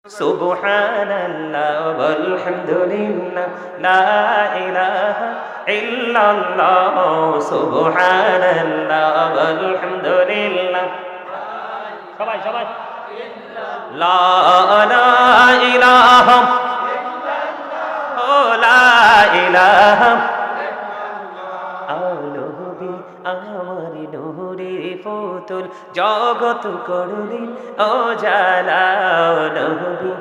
সুবহানাল্লাহ ওয়ালহামদুলিল্লাহ লা ইলাহা ইল্লাল্লাহ সুবহানাল্লাহ ওয়ালহামদুলিল্লাহ সবাই সবাই লা ইলাহা ও লা ইলাহা আলোহবি আমার নূরের পুতুল জগৎ করলি ও জালা নহবি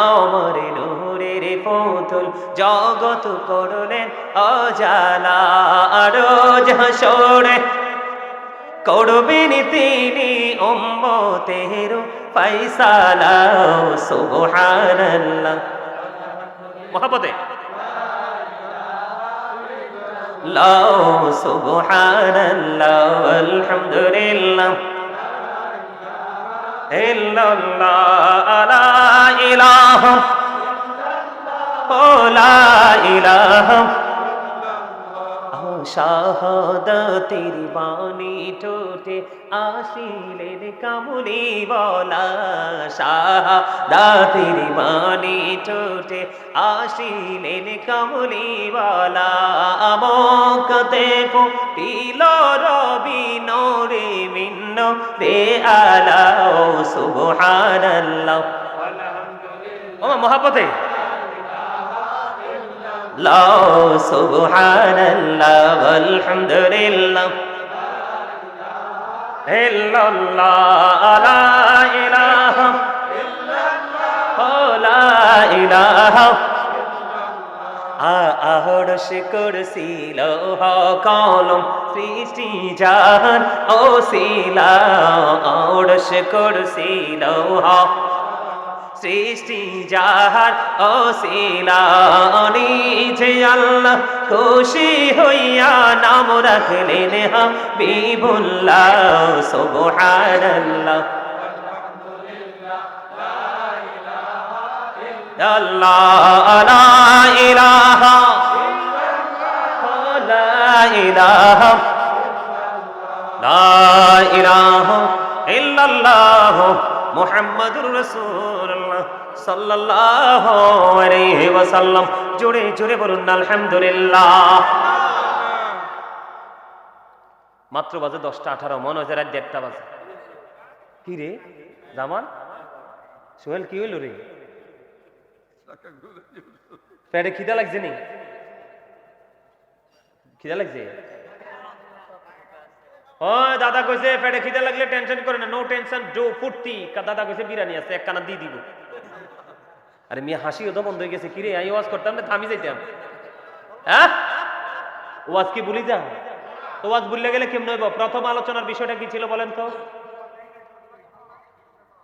আমার নূরের পুতুল জগৎ করলেন ও জালা রোজ হাসরে করবেন তিনি উম্মতের ফয়সালা সুবহানাল্লাহ মহব্বতে লা সুবহানাল্লাহ আলহামদুলিল্লাহ ইল্লাল্লাহ লা ইলাহা ও লা ইলাহা শাহাদাতের বাণী ঠোঁটে আসিলেন কামলি বলা শাহাদাতের বাণী ঠোঁটে আসিলেন কামলি বলা আমকতে ফুটিল রবি নূরে মিন্ন রে আলা সুবহানাল্লাহ ও মহব্বতে লা সুবহানাল্লাহ ওয়ালহামদুলিল্লাহ ইল্লাল্লাহ লা ইলাহা ইল্লাল্লাহ লা ইলাহা আহরশ কুরসি লৌহ কলম সৃষ্টি জাহান ও শিলা আহরশ কুরসি লৌহ সৃষ্টি জাহার ও শিলানি যে আল্লাহ খুশি হইয়া নাম রাখলেন হাবিবুল্লাহ সুবহানাল্লাহ আল্লাহ লা ইলাহা লা ইলাহা লা ইলাহা ইল্লাল্লাহ মুহাম্মাদুর রাসূলুল্লাহ সাল্লাল্লাহু আলাইহি ওয়াসাল্লাম জোরে জোরে বলুন আলহামদুলিল্লাহ। মাত্র বাজে 10টা 18 মনে হয় রাত 1:30 বাজে। কি রে জামান সোহেল কি হইল রে পেটে খিদা লাগছে নি খিদা লাগছে ও দাদা কইছে পেটে খিদা লাগলে টেনশন করে না নো টেনশন ডো ফুর্তি দাদা কইছে বিরিয়ানি আছে এক কানা দিয়ে দিব আরে মিয়া হাসিও তো বন্ধ হয়ে গেছে কিরে আমি ওয়াজ করতাম না থামি যাইতাম হ্যাঁ ওয়াজ কি ভুলি যাও তো ওয়াজ ভুললে গেলে কেমন হইব প্রথম আলোচনার বিষয়টা কি ছিল বলেন তো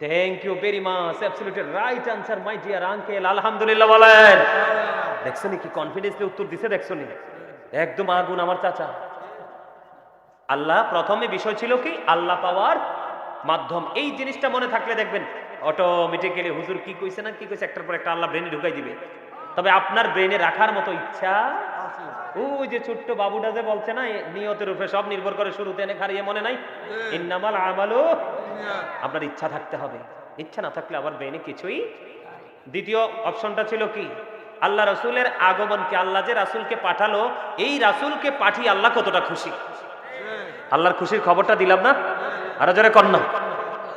thank you very much absolutely right answer my dear uncle আলহামদুলিল্লাহ বলেন দেখছনি কি কনফিডেন্সলি উত্তর দিছে দেখছনি একদম আগুন আমার চাচা আল্লাহ প্রথমে বিষয় ছিল কি আল্লাহ পাওয়ার মাধ্যম এই জিনিসটা মনে থাকলে দেখবেন অটোমেটিক্যালি হুজুর কি কইছে না কি কইছে একটার পর একটা আল্লাহ ব্রেনে ঢুকাই দিবে তবে আপনার ব্রেনে রাখার মতো ইচ্ছা ওই যে ছোট্ট বাবুটা যে বলছে না নিয়তের উপরে সব নির্ভর করে শুরুতে এনে খারিয়ে মনে নাই ইন্নামাল আমালু আপনার ইচ্ছা থাকতে হবে ইচ্ছা না থাকলে আবার ব্রেনে কিছুই দ্বিতীয় অপশনটা ছিল কি আল্লাহ রাসূলের আগমনকে আল্লাহ যে রাসূলকে পাঠালো এই রাসূলকে পাঠিয়ে আল্লাহ কতটা খুশি আল্লাহর খুশির খবরটা দিলাম না আরো জোরে কন্যা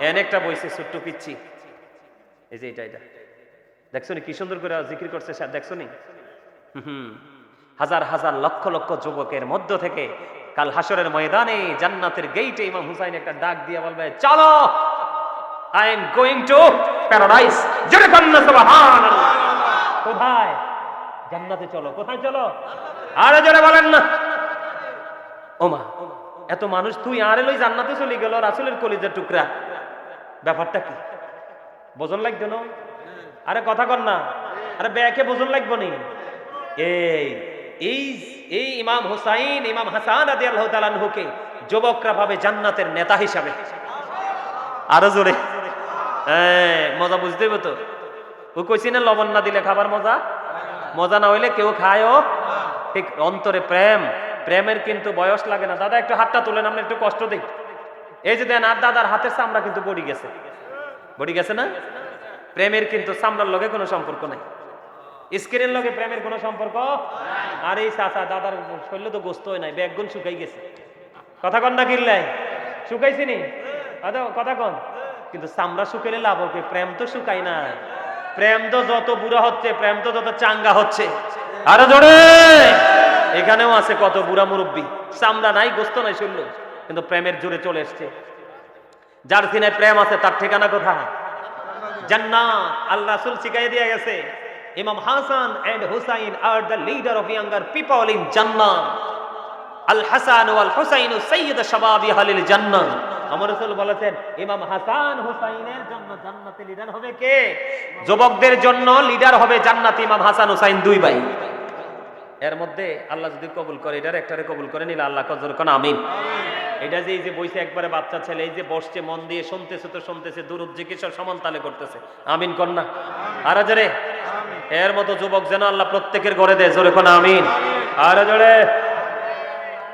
এনে একটা বইছে ছোট্ট পিচ্ছি এই যে এটা দেখছো নি কি সুন্দর করে জিকির করছে দেখছো নি হাজার হাজার লক্ষ লক্ষ যুবকের মধ্য থেকে কাল হাসরের ময়দানে জান্নাতের গেইটে ইমাম হুসাইন একটা ডাক দিয়ে বলবে চলো I am going to paradise জোরে কন্যা সুবহানাল্লাহ কোথায় জান্নাতে চলো কোথায় চলো আরো জোরে বলেন না ওমা এত মানুষ তুই আরে লই জান্নাতে চলে গেল রাসূলের কলিজার টুকরা ব্যাপারটা কি বোঝন লাগবে না আরে কথা কর না আরে ব্যাকে বোঝন লাগবে নি এই ইমাম হুসাইন ইমাম হাসান রাদিয়াল্লাহু তাআলা আনহুকে যুবকরা ভাবে জান্নাতের নেতা হিসাবে আরো জোরে মজা বুঝতে হবে তো ও কইছি না লবণ না দিলে খাবার মজা মজা না হইলে কেউ খায়ও ঠিক অন্তরে প্রেম প্রেমের কিন্তু বয়স লাগে না দাদা একটু হাতটা তুলেন আমরা একটু কষ্ট দেই এই যে দেন আর দাদার হাতের চামড়া কিন্তু বড়ি গেছে না প্রেমের কিন্তু চামড়ার লগে কোনো সম্পর্ক নাই, স্কিনের লগে প্রেমের কোনো সম্পর্ক। আর এই চাচা দাদার শরীর তো গোস্ত হয় নাই, ব্যাগগুন শুকাই গেছে। কথা কন না কিল্লাই শুকাইছি নি কথা কন, কিন্তু চামড়া শুকাইলে লাভ হবে, প্রেম তো শুকাই না। প্রেম তো যত বুড়া হচ্ছে, প্রেম তো যত চাঙ্গা হচ্ছে। আরো জোরে, এখানেও আছে কত বুড়া মুরব্বী, চামড়া নাই গোস্ত নাই শরীর, কিন্তু প্রেমের জোরে চলে এসছে। যার সিনায় প্রেম আছে তার ঠিকানা কোথায়? জান্নাত। আল্লাহ রাসূল শিখাই দিয়ে গেছে, Imam Hasan and Husain are the leader of younger people in জান্নাত। আল হাসান ওয়াল হুসাইন সাইয়্যিদ শাবাবি আহলিল জান্নাহ। আমার রাসূল বলেছেন, ইমাম হাসান হুসাইনের জন্য জান্নাতে লিডার হবে কে? যুবকদের জন্য লিডার হবে জান্নাতে ইমাম হাসান হুসাইন, দুই ভাই। এর মধ্যে আল্লাহ যদি কবুল করে, এটার একটারে কবুল করে নিলে আল্লাহ কজর কোন আমিন। এটা যে এই যে বইছে একবারে বাচ্চা ছেলে, এই যে বসছে মন দিয়ে শুনতেছে, তো শুনতেছে, দুরূদ জিকির সব সমান তালে করতেছে, আমিন কোন না? আর জোরে, এর মতো যুবক যেন আল্লাহ প্রত্যেকের ঘরে দেয়, জোরে কোন আমিন। আর জোরে,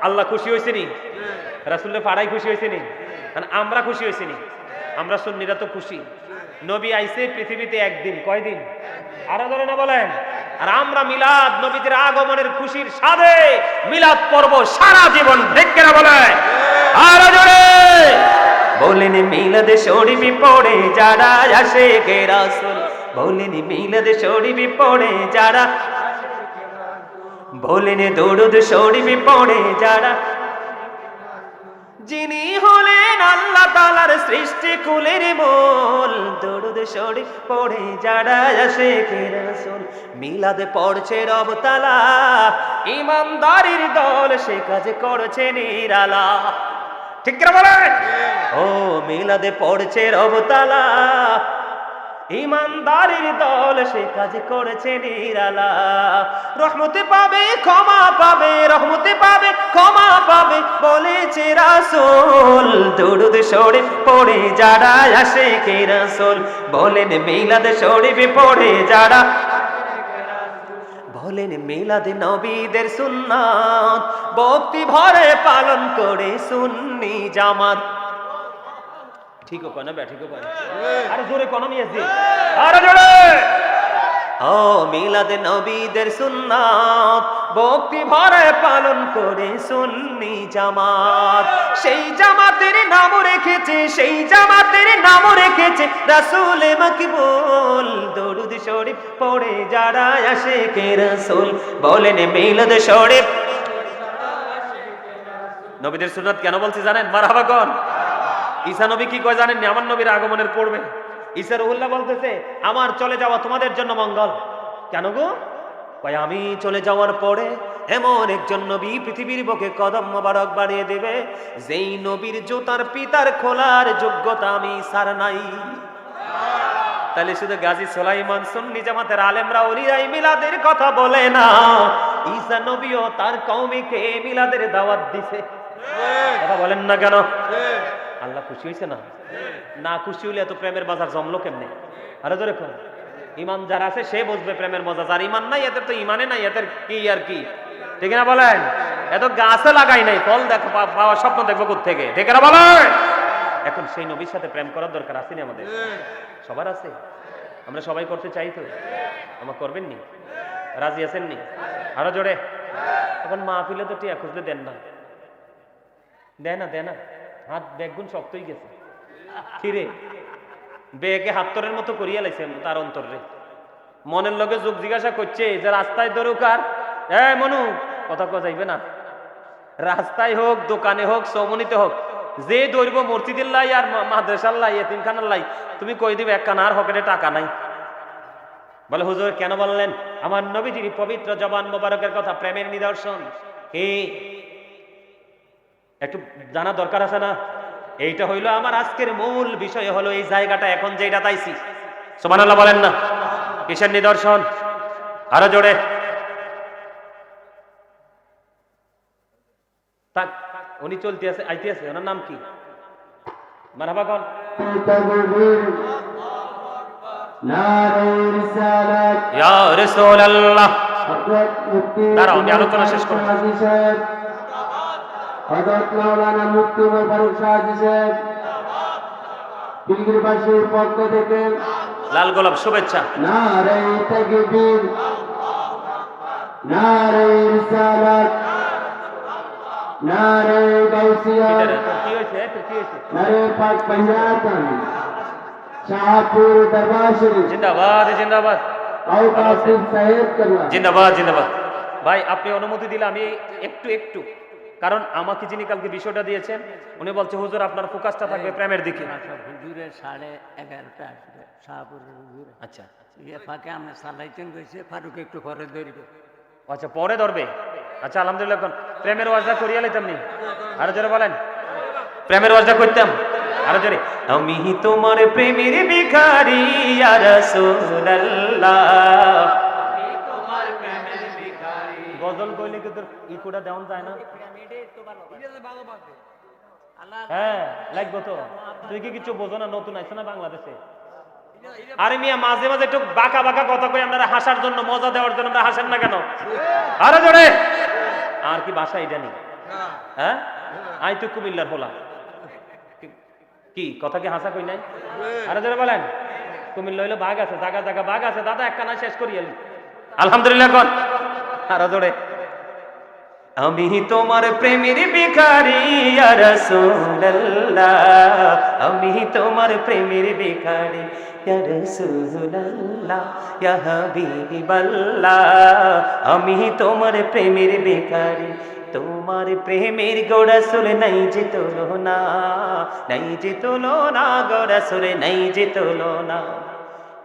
আল্লাহ খুশি হয়েছে নি? রাসূলের পাড়ায় খুশি হয়েছে নি? আমরা খুশি হয়েছি নি? আমরা সুন্নিরা তো খুশি। নবী আইছে পৃথিবীতে একদিন, কয়দিন? আরো ধরে না বলেন। আর আমরা মিলাদ নবীদের আগমনের খুশির সাথে মিলাদ পর্ব সারা জীবন দেখে না বলে। আরো জোরে বলেন, মিলাদ শরীফ পড়ে যারা আশিকে রাসূল, বলেন মিলাদ শরীফ পড়ে যারা, বলেন দরুদ শরীফ পড়ে যারা, যিনি হলেন আল্লাহ তাআলার সৃষ্টি কুলের মূল, দরুদ শরীফ পড়ে যারা আশিকে রাসূল, মিলাদ পড়ছে রব তাআলা, ইমানদারির দল সে কাজ করছে নিরালা। ঠিক করে বলেন, ও মিলাদে পড়ছে রব তাআলা, ইমানদারির দল সে কাজ করেছে নিরালা, রহমতে পাবে ক্ষমা পাবে, রহমতে পাবে ক্ষমা পাবে বলেছে রাসূল, দরুদ শরীফ পড়ে যারা আশিকে রাসূল, বলেন মিলাদ শরীফ পড়ে যারা, বলেন মিলাদ নবীদের সুন্নাত, ভক্তি ভরে পালন করে সুন্নি জামাত। ঠিক কো না ঠিক কো, আরে জোরে কোন নিয়েছি, আরে জোরে। ও মিলাদ নবীদের সুন্নাত, ভক্তি ভরে পালন করে সুন্নি জামাত, সেই জামাতের নাম রেখেছে, সেই জামাতের নাম রেখেছে রাসূল মকবুল, দরুদ শরীফ পড়ে যারা আশিকে রাসূল, বলেন মিলাদ শরীফ। নবীদের সুন্নাত কেন বলছি জানেন? মারহাবা কোন। ঈসা নবী কি কয় জানেন? আমার নবীর আগমনের পড়বে ঈসা রুহুল্লাহ বলতেছে, আমার চলে যাওয়া তোমাদের জন্য মঙ্গল। কেন গো? কয় আমি চলে যাওয়ার পরে এমন একজন নবী পৃথিবীর বুকে কদম মোবারক বাড়িয়ে দেবে, যেই নবীর জুতার পিতার খোলার যোগ্যতা আমি সার নাই। তাহলে শুধু গাজী সুলাইমান সুন্নি জামাতের আলেমরা ওলিরাই মিলাদের কথা বলে না, ঈসা নবীও তার কওমিকে মিলাদের দাওয়াত দিছে। কথা বলেন না কেন? আল্লাহ খুশি হয়েছে না? না খুশি হইলে এত প্রেমের বাজার জমলো কেমনে? আরে ধরে কোন ইমান যার আছে সে বুঝবে প্রেমের মজা, যার ইমান নাই এদের তো ইমানে নাই, এদের কি আর কি, ঠিক না বলেন? এত গাছে লাগাই নাই, ফল দেখো পাওয়ার স্বপ্ন দেখবো কোত্থেকে, ঠিক না বলেন? এখন সেই নবীর সাথে প্রেম করার দরকার আছে না আমাদের? সবার আছে। আমরা সবাই করতে চাই তো, আমার করবেন নি? রাজি আছেন নি? আরো জোরে। এখন মাহফিলে তো টিয়া খুঁজলে দেন না, দেয় না, দেয় না, হাত ব্যাগগুন শক্তই গেছে, কিরে বেগে হাতরের মতো করিয়া লাইছেন তার অন্তরে, মনের লগে যোগ জিজ্ঞাসা করছে যে রাস্তায় দরুক, আর মনু কথা কয়া যাইবে না, রাস্তায় হোক, দোকানে হোক, চৌমনিতে হোক, যে দৌড়ব মসজিদের লাই আর মাদ্রাসার লাই, এতিমখানার লাই, তুমি কই দিবে এক কানার পকেটে টাকা নাই। বলে হুজুর কেন বললেন? আমার নবীজির পবিত্র জবান মোবারকের কথা, প্রেমের নিদর্শন কি একটু জানা দরকার আছে না? এইটা হইলো আমার আজকের মূল বিষয়, হলো এই জায়গাটা এখন যেটা তাইছি। সুবহানাল্লাহ বলেন না? কিসের নিদর্শন? আরো জোরে। তাক উনি চলতে আছে, আইতে আছে, ওনার নাম কি? মারহাবা কোন। ইয়া রাসূলুল্লাহ। দাঁড়াও আমি আলোচনা শেষ করব। হযরত মাওলানা মুফতি ওমর ফারুক সাহেব পিলগিরবাসীর পক্ষ থেকে লাল গোলাপ শুভেচ্ছা। নারে তাকবীর, নারে রিসালাত, নারে গাউসিয়া, কি হয়েছে কি হয়েছে? নারে পাক পাঞ্জাতন, শাহপুর দরবার শরীফ, জিন্দাবাদ জিন্দাবাদ, আওকাফির সাহেব করলা। জিন্দাবাদ জিন্দাবাদ। ভাই আপনি অনুমতি দিলে আমি একটু কারণ আমাকে যিনি কালকে বিষয়টা দিয়েছেন উনি বলছে হুজুর আপনার ফোকাসটা থাকবে প্রেমের দিকে। হুজুরের 11:30 আসবে শাহপুরের হুজুরে। আচ্ছা ফাঁকে আমরা সালাইতেন গেছে, ফারুক একটু পরে ধরবে। আচ্ছা পরে ধরবে। আচ্ছা আলহামদুলিল্লাহ, এখন প্রেমের ওয়াজটা করিয়া লাইতাম নি, আরো জোরে বলেন, প্রেমের ওয়াজটা করতাম আরো জোরে। আমি তোমার প্রেমের ভিখারি ইয়া রাসূলুল্লাহ, গজল কইলে কি তোর ইকুটা দেওয়া যায় না? হ্যাঁ লাগবো তো, তুই কি কিছু বোঝো না, নতুন আইছো না বাংলাদেশে। আরে মিয়া মাঝে মাঝে একটু বাঁকা বাঁকা কথা কই আপনারা হাসার জন্য, মজা দেওয়ার জন্য, আমরা হাসেন না কেন? আরে জোরে। আর কি ভাষা এটা নেই? হ্যাঁ আই তো কুমিল্লার হলা, কি কথা কি হাসা কই নাই? আরে জোরে বলেন। কুমিল্লা হইলো বাঘ আছে, জায়গা জায়গা বাঘ আছে দাদা, একটা না শেষ করি আলহামদুলিল্লাহ কোন। আরো জোরে। আমি তোমার প্রেমের ভিখারি ইয়া রাসূলুল্লাহ, আমি তোমার প্রেমের ভিখারি ইয়া রাসূলুল্লাহ, ইয়া হাবিবাল্লাহ, আমি তোমার প্রেমের ভিখারি। তোমার প্রেমের গো রাসূল নাই যে তুলনা, নাই যে তুলনা গো রাসূল নাই যে তুলনা,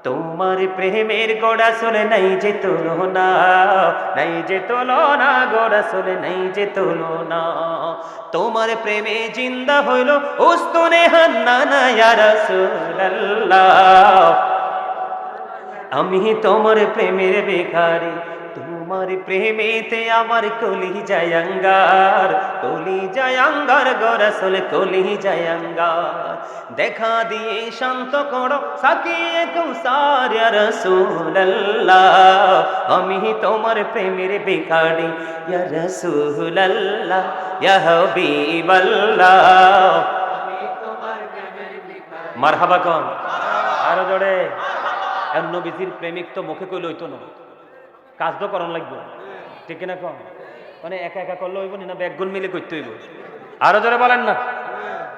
তোমার প্রেমের গো রাসূল নাই যে তুলনা, নাই যে তুলনা গো রাসূল নাই যে তুলনা, তোমার প্রেমে জিন্দা হইল উস্তুনে হান্নান ইয়া রাসূলুল্লাহ, আমি তোমার প্রেমের ভিখারি। তোমার প্রেমেতে আমার কলি জায়াঙ্গার, কলি জায়াঙ্গার গো রাসূল কলি জায়াঙ্গার, দেখা দিয়ে শান্ত করো সাকিয়ে কৌসার ইয়া রাসূলুল্লাহ, আমি তোমার প্রেমের ভিখারি ইয়া রাসূলুল্লাহ, ইয়া হাবিবাল্লাহ। মারহাবা কোন, আরো জোরে। নবীজির প্রেমিক তো মুখে কইলে হইতো না, কাজ তো করণ লাগবে, ঠিক কিনা কম? মানে একা একা করলে হইব না, ব্যাগুন মিলে করতে হইব। আরো জোরে বলেন না,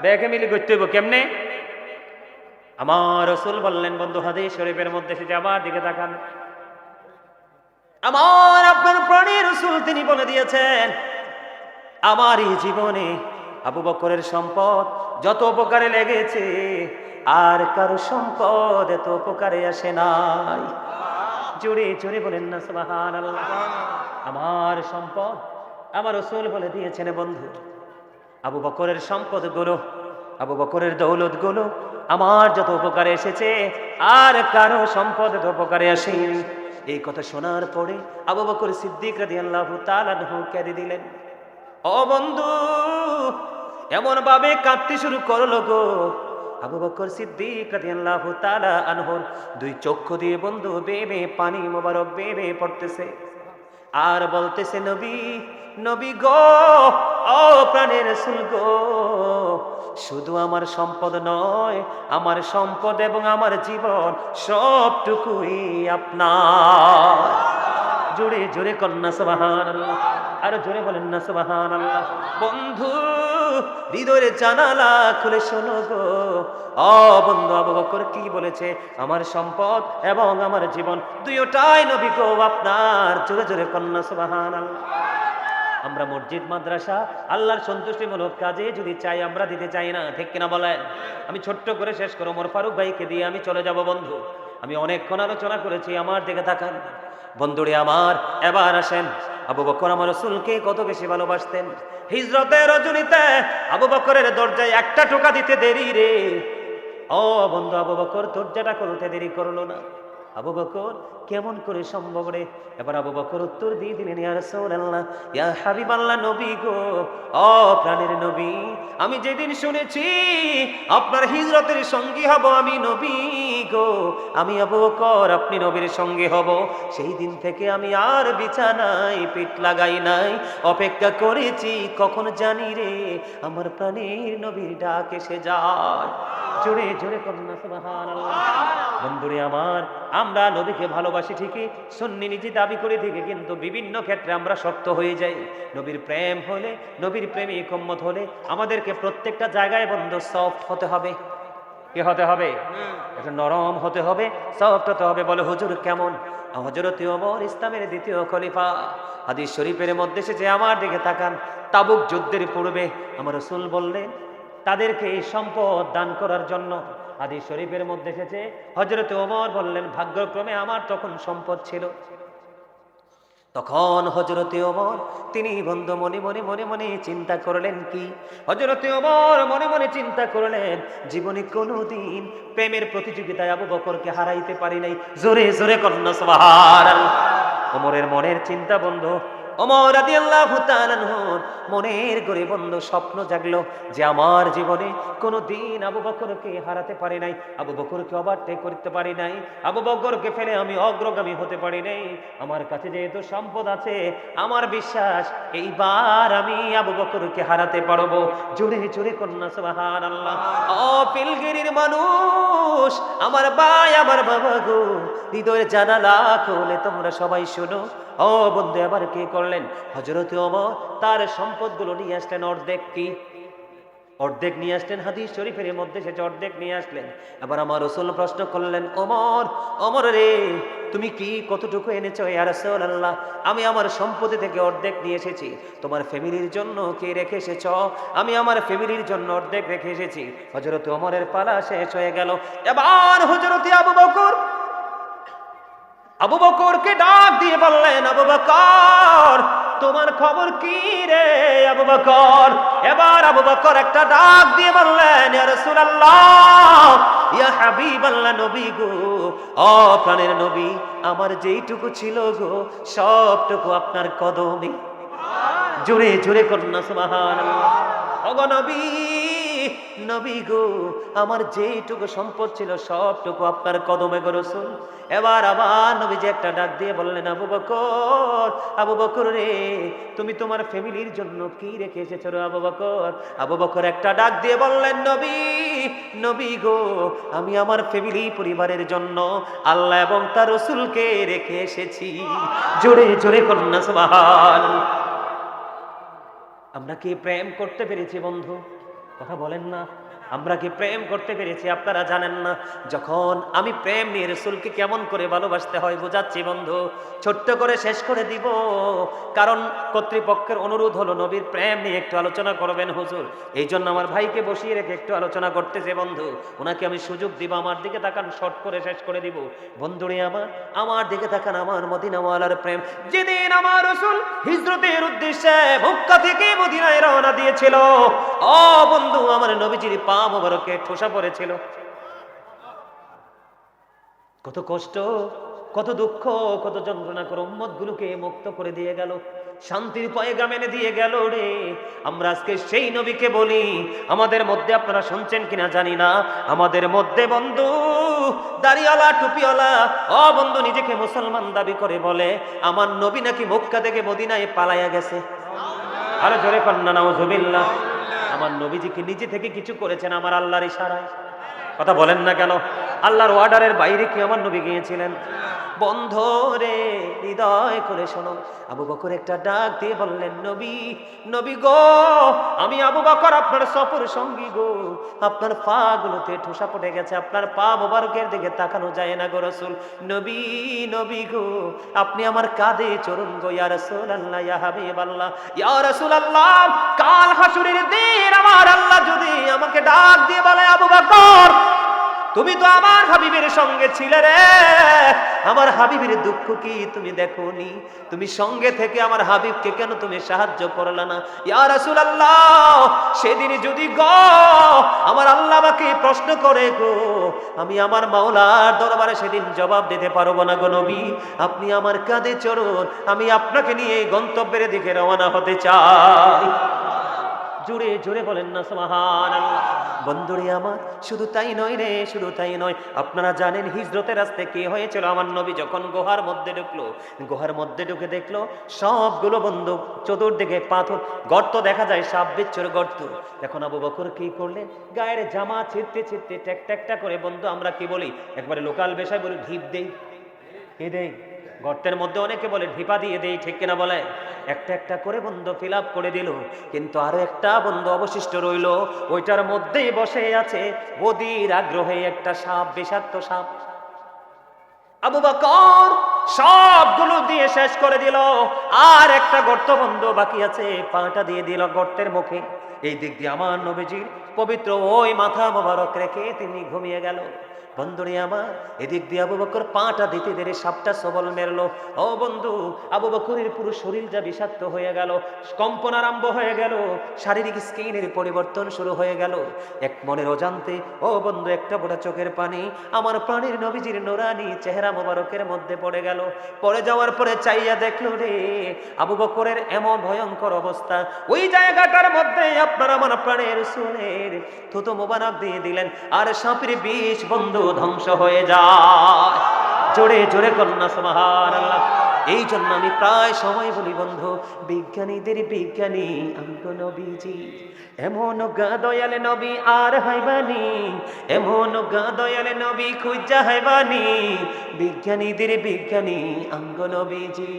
ব্যাগে মিলে করতে হইব। কেমনে? আমার রাসূল বললেন বন্ধু হাদিস শরীফের মধ্যে, সেটা আমার দিকে তাকান, আমার আপনার প্রাণের রাসূল তিনি বলে দিয়েছেন, আমার এই জীবনে আবু বকরের সম্পদ যত উপকারে লেগেছে আর কারো সম্পদ এত উপকারে আসে নাই। জোরে জোরে বলেন না সুবহানাল্লাহ। আমার সম্পদ আমার রাসূল বলে দিয়েছেন বন্ধু, আবু বকরের সম্পদ গুলো, আবু বকরের দৌলত গুলো আমার যত উপকারে এসেছে আর কারো সম্পদ এত উপকারে আসেনি। এই কথা শোনার পরে আবু বকর সিদ্দিক রাদিয়াল্লাহু তাআলা আনহু কেঁদে দিলেন। ও বন্ধু, এমন ভাবে কাঁদতে শুরু করলো গো, আবু বকর সিদ্দিক রাদিয়াল্লাহু তাআলা আনহুর দুই চক্ষু দিয়ে বন্ধু বেবে পানি মোবারক বেবে পড়তেছে আর বলতেছে, নবী নবী গো, ও প্রাণের রাসূল গো, শুধু আমার সম্পদ নয়, আমার সম্পদ এবং আমার জীবন সবটুকুই আপনার। জোরে জোরে কন্যা সুবহানাল্লাহ, আরো জোরে বলেন না সুবহানাল্লাহ। বন্ধু হৃদয়ের জানালা খুলে শোনো গো, ও বন্ধু আবু বকর কি বলেছে, আমার সম্পদ এবং আমার জীবন দুইটাই নবী গো আপনার। জোরে জোরে কন্যা সুবহানাল্লাহ। আমরা মসজিদ মাদ্রাসা আল্লাহর সন্তুষ্টিমূলক কাজে যদি চাই আমরা দিতে চাই না, ঠিক কিনা বলেন? আমি ছোট্ট করে শেষ করো, ওমর ফারুক ভাইকে দিয়ে আমি চলে যাব বন্ধু। আমি অনেকক্ষণ আলোচনা করেছি, আমার দিকে তাকান বন্ধুরে আমার। এবার আসেন, আবু বকর আমার রাসূলকে কত বেশি ভালোবাসতেন। হিজরতের রজনীতে আবু বকরের দরজায় একটা টোকা দিতে দেরি রে, ও বন্ধু আবু বকর দরজাটা খুলতে দেরি করলো না। আবু বকর কেমন করে সম্ভব রে? এবার আবু বকর উত্তর দিয়ে দিলেন, ইয়া রাসূলুল্লাহ, ইয়া হাবিবাল্লাহ, নবী গো, ও প্রাণের নবী, আমি যেদিন শুনেছি আপনার হিজরতের সঙ্গী হব আমি নবী গো, আমি আবু বকর আপনি নবীর সঙ্গী হব, সেই দিন থেকে আমি আর বিছানায় পিঠ লাগাই নাই, অপেক্ষা করেছি কখন জানি রে আমার প্রাণের নবীর ডাক এসে যায়। জোরে জোরে করুন না সুবহানাল্লাহ। বন্ধুরে আমার, আমরা নবীকে ভালোবাসি ঠিকই, সুন্নি নিজে দাবি করে ঠিকই, কিন্তু বিভিন্ন ক্ষেত্রে আমরা শক্ত হয়ে যাই। নবীর প্রেম হলে, নবীর প্রেমিক উম্মত হলে আমাদেরকে প্রত্যেকটা জায়গায় বন্ধু সফট হতে হবে। কি হতে হবে? একটু নরম হতে হবে, সফট হতে হবে। বলে হুজুর কেমন? হযরত ওমর ইসলামের দ্বিতীয় খলিফা, হাদিস শরীফের মধ্যে এসেছে, আমার দিকে তাকান, তাবুক যুদ্ধের পূর্বে আমার রাসূল বললেন তাদেরকে এই সম্পদ দান করার জন্য। হাদিস শরীফের মধ্যে এসেছে হযরত ওমর বললেন, ভাগ্যক্রমে আমার তখন সম্পদ ছিল। তখন হযরতে ওমর তিনি বন্ধু মনে মনে মনে মনে চিন্তা করলেন কি? হযরতে ওমর মনে মনে চিন্তা করলেন, জীবনে কোনোদিন প্রেমের প্রতিযোগিতায় আবু বকরকে হারাইতে পারি নাই। জোরে জোরে কন্যা সুবহানাল্লাহ। ওমরের মনের চিন্তা বন্ধু, ওমর রাদিয়াল্লাহু তাআলা আনহুর মনের ঘরে বন্ধু স্বপ্ন জাগলো যে আমার জীবনে কোনোদিন আবু বকরকে হারাতে পারি নাই, আবু বকরকে ওভারটেক করতে পারি নাই, আবু বকরকে ফেলে আমি অগ্রগামী হতে পারি নাই। আমার কাছে যেহেতু সম্পদ আছে, আমার বিশ্বাস এইবার আমি আবু বকরকে হারাতে পারবো। জোরে জোরে কন্যা সুবহানাল্লাহ। ও পিলগিরির মানুষ, আমার ভাই আমার বাবা গো, হৃদয়ের জানালা খুলে তোমরা সবাই শোনো। ও বন্ধু, আবার কি করলেন হযরত ওমর? তার সম্পদগুলো নিয়ে আসলেন, অর্ধেক নিয়ে আসলেন। হাদিস শরীফের মধ্যে সে অর্ধেক নিয়ে আসলেন। এবার আমার রাসূল প্রশ্ন করলেন, ওমর, ওমর রে, তুমি কি কতটুকু এনেছো ইয়া রাসূলুল্লাহ? আমি আমার সম্পত্তি থেকে অর্ধেক নিয়ে এসেছি। তোমার ফ্যামিলির জন্য কি রেখে এসেছ? আমি আমার ফ্যামিলির জন্য অর্ধেক রেখে এসেছি। হযরত ওমরের পালা শেষ হয়ে গেল। এবার হযরত আবু বকরকে ডাক দিয়ে বললেন, আবু বকর, তোমার খবর কি রে আবু বকর? এবার আবু বকর একটা ডাক দিয়ে বললেন, ইয়া রাসূলুল্লাহ, ইয়া হাবিবাল্লাহ, নবী গো, ও প্রাণের নবী, আমার যেইটুকু ছিল গো সবটুকু আপনার কদমে। জোরে জোরে কন্যা সুবহানাল্লাহ। ওগো নবী, নবী গো, আমার যেটুকু সম্পদ ছিল সবটুকু আপনার কদমে গো রাসূল। এবার আবার নবীজি একটা ডাক দিয়ে বললেন, আবু বকর, আবু বকর রে, তুমি তোমার ফ্যামিলির জন্য কি রেখে এসেছো রে আবু বকর? আবু বকর একটা ডাক দিয়ে বললেন, নবী, নবী গো, আমি আমার ফ্যামিলি পরিবারের জন্য আল্লাহ এবং তার রাসূলকে রেখে এসেছি। জোরে জোরে কন্যা সুবহানাল্লাহ। আমরা কি প্রেম করতে পেরেছি বন্ধু? কথা বলেন না, আমরা কি প্রেম করতে পেরেছি? আপনারা জানেন না, যখন আমি প্রেম নিয়ে রাসূলকে কেমন করে ভালোবাসতে হয় বোঝাচ্ছি বন্ধু। ছোট্ট করে শেষ করে দিব, কারণ কর্তৃপক্ষের অনুরোধ হলো নবীর প্রেম নিয়ে একটু আলোচনা করবেন হুজুর। এই জন্য আমার ভাইকে বসিয়ে রেখে একটু আলোচনা করতেছে বন্ধু। ওনাকে আমি সুযোগ দিব, আমার দিকে তাকান, শর্ট করে শেষ করে দিব। বন্ধুরে আমার দিকে তাকান, আমার মদিনাওয়ালার প্রেম। যেদিন আমার রাসূল হিজরতের উদ্দেশ্যে মক্কা থেকে মদিনায় রওনা দিয়েছিল, ও বন্ধু, আমার নবীজির পা মোবারকে ঠোসা পড়েছিল। কত কষ্ট, কত দুঃখ, কত যন্ত্রণা করে উম্মত গুলোকে মুক্ত করে দিয়ে গেল, শান্তির পয়গাম এনে দিয়ে গেল রে। আমরা আজকে সেই নবীকে বলি। আমাদের মধ্যে, আপনারা শুনছেন কিনা জানি না, আমাদের মধ্যে বন্ধু দাড়িওয়ালা টুপিওয়ালা ও বন্ধু নিজেকে মুসলমান দাবি করে বলে আমার নবী নাকি মক্কা থেকে মদিনায় পালাইয়া গেছে। আরে জোরে কন্যা নাউজুবিল্লাহ। আমার নবীজিকে নিজে থেকে কিছু করেছেন আমার আল্লাহর ইশারায়? কথা বলেন না কেন? আল্লাহর অর্ডারের বাইরে কি আমার নবী গিয়েছিলেন? বন্ধ রে, হৃদয় করে শোনো। আবু বকর একটা ডাক দিয়ে বললেন, নবী, নবী গো, আমি আবু বকর আপনার সফর সঙ্গী গো। আপনার পা গুলোতে ঠোসা পড়ে গেছে, আপনার পা মোবারকের দিকে তাকানো যায় না গো রাসূল। নবী, নবী গো, আপনি আমার কাঁধে চরণ গো, ইয়া রাসূলুল্লাহ, ইয়া হাবিবাল্লাহ, ইয়া রাসূলুল্লাহ। কাল হাসুরের দিন আমার আল্লাহ যদি আমাকে ডাক দিয়ে বলে, আবু বকর, তুমি তো আমার হাবিবের সঙ্গে ছিলে রে, আমার হাবিবের দুঃখ কি তুমি দেখোনি? তুমি সঙ্গে থেকে আমার হাবিবকে কেন তুমি সাহায্য করলে না? ইয়া রাসূলুল্লাহ, সেদিন যদি গো আমার আল্লাহ আমাকে প্রশ্ন করে গো, আমি আমার মাওলার দরবারে সেদিন জবাব দিতে পারবো না গো নবী। আপনি আমার কাঁধে চড়ুন, আমি আপনাকে নিয়ে গন্তব্যের দিকে রওনা হতে চাই। জোরে জোরে বলেন না সুবহানাল্লাহ। বন্ধুরে আমার, শুধু তাই নয় রে, শুধু তাই নয়, আপনারা জানেন হিজরতের রাস্তায় কি হয়েছিল? আমার নবী যখন গুহার মধ্যে ঢুকলো, গুহার মধ্যে ঢুকে দেখলো সবগুলো বন্ধ, চতুর্দিকে পাথর, গর্ত দেখা যায়, সাপ বিচ্ছুর গর্ত। এখন আবু বকর কি করলেন? গায়ের জামা ছিঁড়তে ছিঁড়তে ট্যাক ট্যাকটা করে, বন্ধু আমরা কি বলি, একবারে লোকাল ভাষায় বলি ঢিপ দেই, কি দেই? গর্তের মধ্যে অনেকে বলে ঢিপা দিয়ে দেই, ঠিক কিনা বলে? একটা একটা করে বন্ধ ফিল আপ করে দিল, কিন্তু আরো একটা বন্ধ অবশিষ্ট রইল, ওইটার মধ্যেই বসে আছে অধীর আগ্রহে একটা সাপ, বিষাক্ত সাপ। আবু বকর সবগুলো দিয়ে শেষ করে দিল, আর একটা গর্ত বন্ধ বাকি আছে, পাটা দিয়ে দিল গর্তের মুখে। এই দিক দিয়ে আমার নবীজির পবিত্র ওই মাথা মোবারক রেখে তিনি ঘুমিয়ে গেল। বন্ধুরে আমার, এদিক দিয়ে আবু বকর পাটা দিতে দেরে সাপটা সবল মেরলো। ও বন্ধু, আবু বকরের পুরো শরীরটা বিষাক্ত হয়ে গেল, কম্পন আরম্ভ হয়ে গেল, শারীরিক স্কিনের পরিবর্তন শুরু হয়ে গেল। এক মনের অজান্তে ও বন্ধু একটা বড় চোখের পানি আমার প্রাণের নবীজির নোরানি চেহারা মোবারকের মধ্যে পড়ে গেল। পড়ে যাওয়ার পরে চাইয়া দেখলো রে, আবু বকরের এমন ভয়ঙ্কর অবস্থা, ওই জায়গাটার মধ্যে আপনার আমার প্রাণের রাসূলের থুতু মোবারক দিয়ে দিলেন, আর সাপের বিষ বন্ধু ধ্বংস হয়ে যায়। জোরে জোরে কন্যা সুবহানাল্লাহ। এই জন্য আমি প্রায় সময় বলি বন্ধু, বিজ্ঞানীদের বিজ্ঞানী আমগো নবীজি, এমন গা দয়ালে নবী আর হাইবানি, এমন গা দয়ালে নবী খুঁজা হাইবানি, বিজ্ঞানীদের বিজ্ঞানী আমগো নবীজি।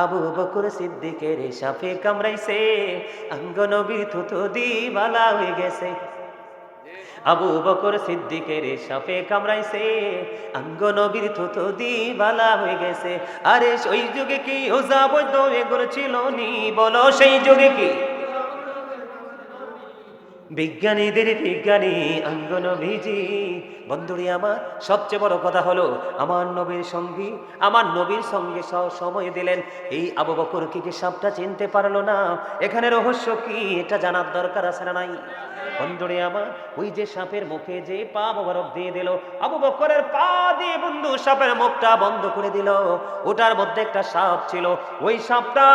আবু বকর সিদ্দিকের সাপে কামড়াইছে, আমগো নবী থুতু দি বালা হয়ে গেছে। আবু বকর সিদ্দিকের সাপে কামড়াইছে, আঙ্গ নবীর থুতু দি বালা হয়ে গেছে। আরে ওই যুগে কি ওজা বৈদ্য এগুলো ছিল নি, বলো সেই যুগে কি? বিজ্ঞানীদের বিজ্ঞানী আঙ্গ নবীজি। বন্ধুরি আমার, সবচেয়ে বড় কথা হলো আমার নবীর সঙ্গী, আমার নবীর সঙ্গে সময় দিলেন। এই আবু বকর কি সাপটা চিনতে পারলো না? এখানে রহস্য কি, এটা জানার দরকার আছে না নাই? বন্ধুরে আমার, ওই যে সাপের মুখে যে পা মোবারক দিয়ে দিল, আবু বকরের পা দিয়ে বন্ধু সাপের মুখটা বন্ধ করে দিল। ওটার মধ্যে একটা সাপ ছিল, ওই সাপটা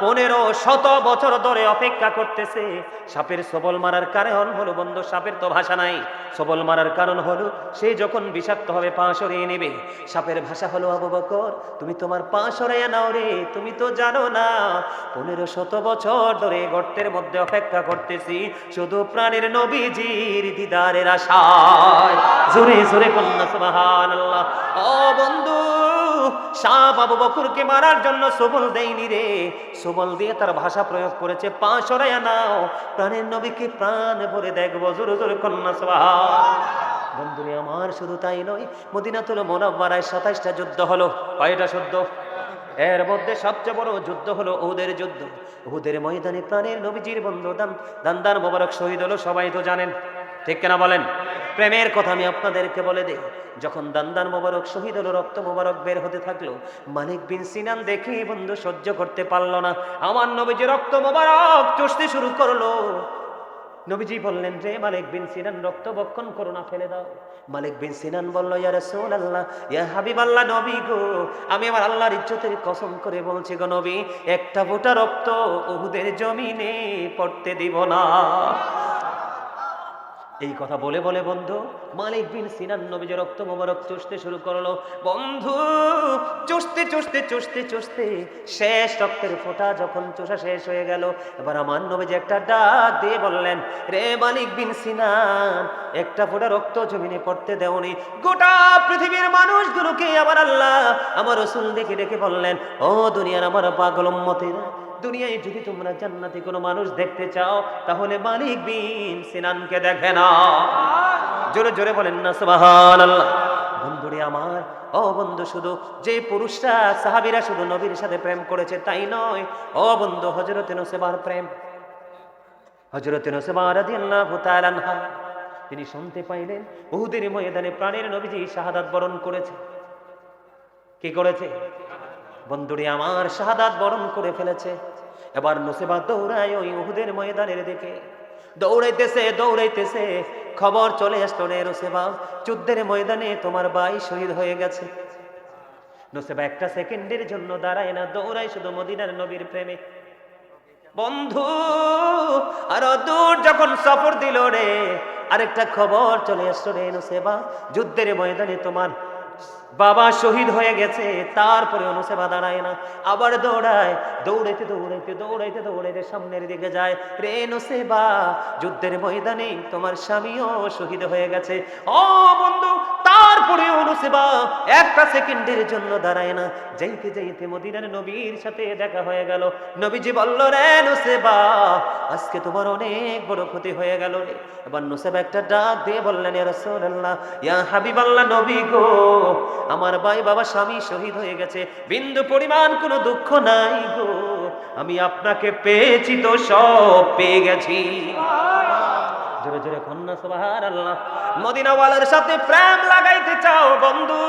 1500 বছর ধরে অপেক্ষা করতেছে। সাপের সবল মারার কারণ হলো বন্ধু, সাপের তো ভাষা নাই, সবল মারার কারণ হলো সে যখন বিষাক্ত হবে পা সরিয়ে নেবে। সাপের ভাষা হলো, আবু বকর তুমি তোমার পা সরাইয়া নাও রে, তুমি তো জানো না 1500 বছর ধরে গর্তের মধ্যে অপেক্ষা করতেছি শুধু প্রাণের নবীজির দিদারের আশায়। জোরে জোরে কন্যা সুবহানাল্লাহ। ও বন্ধু, সাপ আবু বকরকে মারার জন্য সবল দেয়নি রে, সবল দিয়ে তার ভাষা প্রয়োগ করেছে, পা সরাইয়া নাও, প্রাণের নবীকে প্রাণ ভরে দেখবো। জোরে জোরে কন্যা সুবহানাল্লাহ। বন্ধুরে আমার, শুধু তাই নয়, মদিনাতুল মুনাওয়ারায় 27টা যুদ্ধ হলো। কয়টা যুদ্ধ? এর মধ্যে সবচেয়ে বড় যুদ্ধ হলো উহুদের যুদ্ধ। উহুদের ময়দানে প্রাণের নবীজির বন্ধু দান্দান মোবারক শহীদ হলো, সবাই তো জানেন, ঠিক কিনা বলেন? প্রেমের কথা আমি আপনাদেরকে বলে দেই, যখন দান্দান মোবারক শহীদ হলো, রক্ত মোবারক বের হতে থাকলো, মালিক বিন সিনান দেখে বন্ধু সহ্য করতে পারলো না, আমার নবীজি রক্ত মোবারক চুষতে শুরু করলো। নবীজি বললেন, রে মালিক বিন সিনান, রক্ত বক্ষণ করো না, ফেলে দাও। মালিক বিন সিনান বলল, ইয়া রাসূলুল্লাহ, ইয়া হাবিবাল্লাহ, নবী গো, আমি আমার আল্লাহর ইজ্জতের কসম করে বলছি গো নবী, একটা ফোঁটা রক্ত উহুদের জমিনে পড়তে দিব না। এই কথা বলে বলে বন্ধু মালিক বিন সিনান নবীজি রক্ত মোবারক চুষতে শুরু করলো। বন্ধু চুষতে চুষতে চুষতে চুষতে শেষ রক্তের ফোঁটা যখন চুষা শেষ হয়ে গেল, এবার আমার নবীজি একটা ডাক দিয়ে বললেন, রে মালিক বিন সিনান, একটা ফোঁটা রক্ত জমিনে পড়তে দেওনি। গোটা পৃথিবীর মানুষগুলোকে আমার আল্লাহ, আমার রাসূল ডেকে ডেকে বললেন, ও দুনিয়ার আমার পাগল উম্মতেরা, দুনিয়ায় যদি তোমরা জান্নাতে কোনো মানুষ দেখতে চাও, তাহলে মালিক বিন সিনানকে দেখে না। জোরে জোরে বলেন না সুবহানাল্লাহ। বন্ধুরে আমার, ও বন্ধু, শুধু যে পুরুষরা সাহাবীরা শুধু নবীর সাথে প্রেম করেছে তাই নয়, ও বন্ধু, হযরতে নূসবার প্রেম, হযরতে নূসবা রাদিয়াল্লাহু তাআলা আনহা, তিনি শুনতে পাইলেন উহুদের ময়দানে প্রাণের নবীজি শাহাদাত বরণ করেছে। কি করেছে? বন্ধুরে আমার, শাহাদাত বরণ করে ফেলেছে। এবার নূসবা দৌড়ায় ওই উহুদের ময়দানের দিকে, দৌড়াইতেছে দৌড়াইতেছে, খবর চলে আসলো, রে নূসবা, যুদ্ধের ময়দানে তোমার ভাই শহীদ হয়ে গেছে। নূসবা একটা সেকেন্ডের জন্য দাঁড়ায় না, দৌড়ায় শুধু মদিনার নবীর প্রেমে। বন্ধু, আরো দূর যখন সফর দিল রে, আরেকটা খবর চলে আসলো রে নুসেবা, যুদ্ধের ময়দানে তোমার বাবা শহীদ হয়ে গেছে, তারপরে অনুসেবা দাঁড়ায় না, আবার দৌড়ায়, দৌড়াইতে দৌড়াইতে দৌড়াইতে দৌড়াইতে সামনের দিকে যায়। রে নুসেবা, যুদ্ধের ময়দানে তোমার স্বামীও শহীদ হয়ে গেছে। ও বন্ধু, তারপরে অনুসেবা একটা সেকেন্ডের জন্য দাঁড়ায় না, যাইতে যাইতে মদিনার নবীর সাথে দেখা হয়ে গেল। নবীজি বলল, রে নুসেবা, আজকে তোমার অনেক বড় ক্ষতি হয়ে গেল রে। এবার নুসেবা একটা ডাক দিয়ে বললেন, ইয়া রাসূলুল্লাহ, ইয়া হাবিবাল্লাহ, নবী গো, আমার ভাই বাবা স্বামী শহীদ হয়ে গেছে, বিন্দু পরিমাণ কোনো দুঃখ নাই গো, আমি আপনাকে পেয়েছি তো সব পেয়ে গেছি। জোরে জোরে কন্যা সুবহানাল্লাহ। মদিনাওয়ালার সাথে প্রেম লাগাইতে চাও বন্ধু,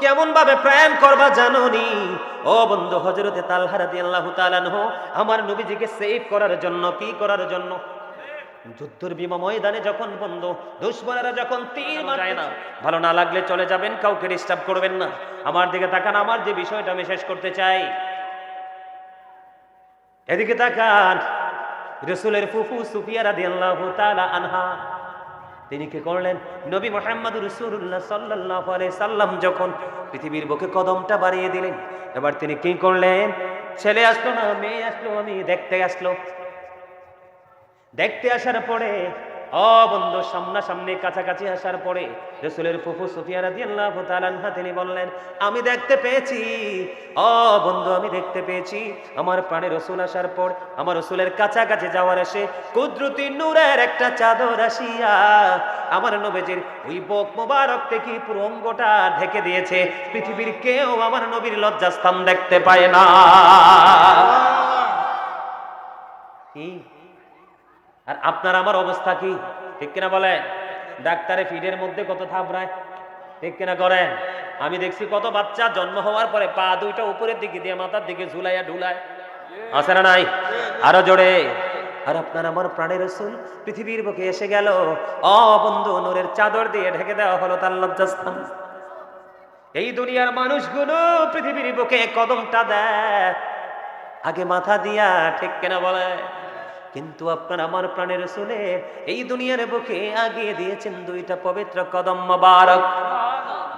কেমন ভাবে প্রেম করবা জানোনি? ও বন্ধু, হযরতে তালহা রাদিয়াল্লাহু তাআলা আনহু আমার নবীজিকে সেভ করার জন্য, কি করার জন্য? যুদ্ধের বিমা ময়দানে যখন বন্ধু দুশমনেরা যখন তীর মারে না, ভালো না লাগলে চলে যাবেন, কাউকে ডিস্টার্ব করবেন না। আমার দিকে তাকান, আমার যে বিষয়টা আমি শেষ করতে চাই, এদিকে তাকান। রাসূলের ফুফু সুফিয়া রাদিয়াল্লাহু তাআলা আনহা, তিনি কি করলেন? নবী মুহাম্মদ রাসূলুল্লাহ সাল্লাল্লাহু আলাইহি সাল্লাম যখন পৃথিবীর বুকে কদমটা বাড়িয়ে দিলেন, এবার তিনি কি করলেন? ছেলে আসলো না মেয়ে আসলো, আমি দেখতে আসলো। দেখতে আসার পরে, ও বন্ধু, সামনাসামনি কাছাকাছি আসার পরে রাসূলের ফুফু সুফিয়া রাদিয়াল্লাহু তাআলা আনহা তিনি বললেন, আমি দেখতে পেয়েছি, ও বন্ধু, আমি দেখতে পেয়েছি আমার প্রাণে রাসূল আসার পর, আমার রাসূলের কাছাকাছি যাওয়ার এসে কুদরতি নূরের একটা চাদর আসিয়া আমার নবীজির ওই বুক মোবারক থেকে পুরো অঙ্গটা ঢেকে দিয়েছে। পৃথিবীর কেউ আমার নবীর লজ্জাস্থান দেখতে পায় না। কি? আর আপনার আমার অবস্থা কি? ঠিক কিনা বলেন? ডাক্তারে ফিডের মধ্যে কত থাবড়ায়, ঠিক কিনা করেন? আমি দেখছি কত বাচ্চা জন্ম হওয়ার পরে পা দুইটা উপরের দিকে দিয়ে মাথার দিকে ঝুলাইয়া ঢুলায়, আছে না নাই? আরো জোরে। আর আপনার আমার প্রাণের রাসূল পৃথিবীর বুকে এসে গেল, ও বন্ধু, নূরের চাদর দিয়ে ঢেকে দেওয়া হলো তার লজ্জাস্থান। এই দুনিয়ার মানুষগুলো পৃথিবীর বুকে কদমটা দেয় আগে মাথা দিয়া, ঠিক কিনা বলে? কিন্তু আপনার আমার প্রাণের রাসূলের এই দুনিয়ার বুকে আগিয়ে দিয়েছেন দুইটা পবিত্র কদম মোবারক।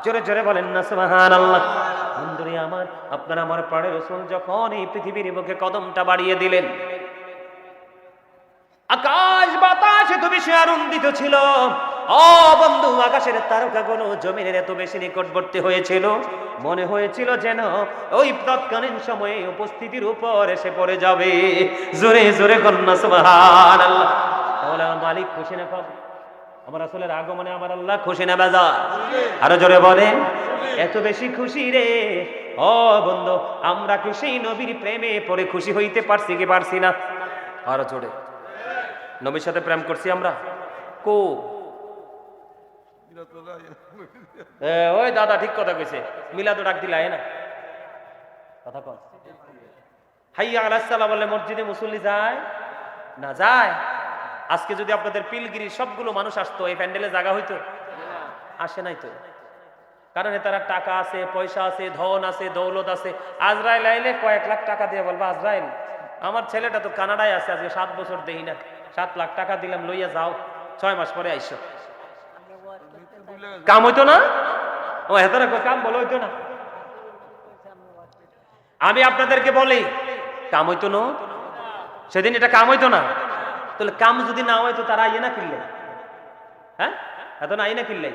জোরে জোরে বলেন না সুবহানাল্লাহ। বন্ধুরে আমার, আপনার আমার প্রাণের রাসূল যখন এই পৃথিবীর বুকে কদমটা বাড়িয়ে দিলেন, আকাশ বাতাস এত বেশি আনন্দিত ছিল। ও বন্ধু, আকাশের তারকাগুলো জমিনের এত বেশি নিকটবর্তী হয়েছিল, মনে হয়েছিল যেন ওই তৎকালীন সময়ে উপস্থিতির উপর এসে পড়ে যাবে। জোরে জোরে কন্যা সুবহানাল্লাহ। তাহলে আমার মালিক খুশি না কম? আমার রাসূলের আগমনে আমার আল্লাহ খুশি না বেজার? আরো জোরে বলেন, এত বেশি খুশি রে। ও বন্ধু, আমরা কি সেই নবীর প্রেমে পড়ে খুশি হইতে পারছি কি পারছি না? আরো জোরে। নবীর সাথে প্রেম করছি আমরা? কো ওই দাদা ঠিক কথা কইছে, মিলাদ ডাক দিলাই না কথা কন। হাইয়া আলাস সালাম বলে মসজিদে মুসল্লি যায় না? যায়। আজকে যদি আপনাদের পিলগিরি সবগুলো মানুষ আসতো, এই প্যান্ডেলে জায়গা হইতো? আসে নাই তো। কারণ তারা টাকা আছে, পয়সা আছে, ধন আছে, দৌলত আছে। আজরাইল আইলে কয়েক লাখ টাকা দিয়ে বলবা, আজরাইল, আমার ছেলেটা তো কানাডায় আছে, আজকে 7 বছর দেই না, 7 লাখ টাকা দিলাম, লইয়া যাও, 6 মাস পরে আইসো। কাম হইতো না? ও হেতারা কাম বলো হইতো না? আমি আপনাদেরকে বলি, কাম হইতো না সেদিন? এটা কাম হইতো না? তাহলে কাম যদি না হইতো তারা আইয়ে না কিনলে? হ্যাঁ, এত না আই না কিনলে?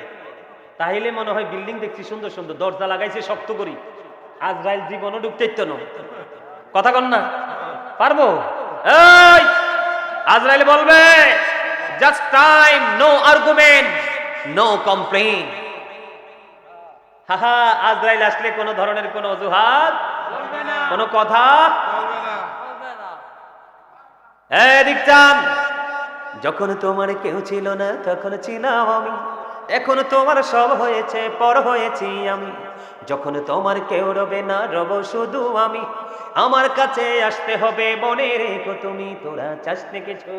তাহলে মনে হয় বিল্ডিং দেখছি সুন্দর সুন্দর, দরজা লাগাইছে শক্ত করি, আজরাইল জীবনও ঢুকতে ইতো না। কথা কন না? পারবো? এই আজরাইল বলবে, just time, no argument, no complain. হাহা, আজরাইল আসলে কোনো ধরনের কোনো অজুহাত, কোনো কথা এদিক চান। যখন তোমার কেউ ছিল না তখন ছিলাম আমি, এখন তোমার সব হয়েছে, পর হয়েছি আমি। যখন তোমার কেউ রবে না, রব শুধু আমি। আমার কাছে আসতে হবে, মনে রেখো তুমি। তোরা চাস কিছু,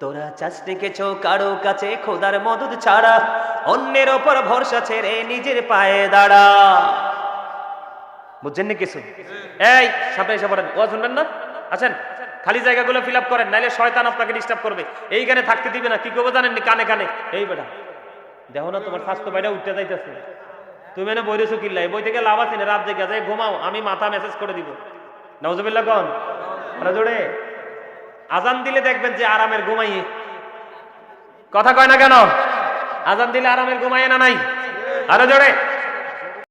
তোরা চাস কিছু কারো কাছে খোদার মদদ ছাড়া, অন্যের ওপর ভরসা ছেড়ে নিজের পায়ে দাঁড়া। বুঝছেন না কিছু? এই সামনে এসে পড়েন, ও শুনবেন না? আছেন? খালি জায়গাগুলো ফিল আপ করেন, নাইলে শয়তান আপনাকে ডিস্টার্ব করবে। এইখানে থাকতে দিবে না, কি করবো জানেননি? কানে কানে এই বেটা দেখো না তোমার স্বাস্থ্য বাইরে উঠতে যাইতেছে, তুমি এনে বই রেছো কিল্লাই, বই থেকে লাভ আছে না? রাত জেগে যায় ঘুমাও, আমি মাথা মেসেজ করে দিব। নাউজুবিল্লাহ কোন আরে জোরে আজান দিলে দেখবেন যে আরামের ঘুমাইয়ে, কথা কয় না কেন? আজান দিলে আরামের ঘুমাইয়ে না নাই? আরে জোরে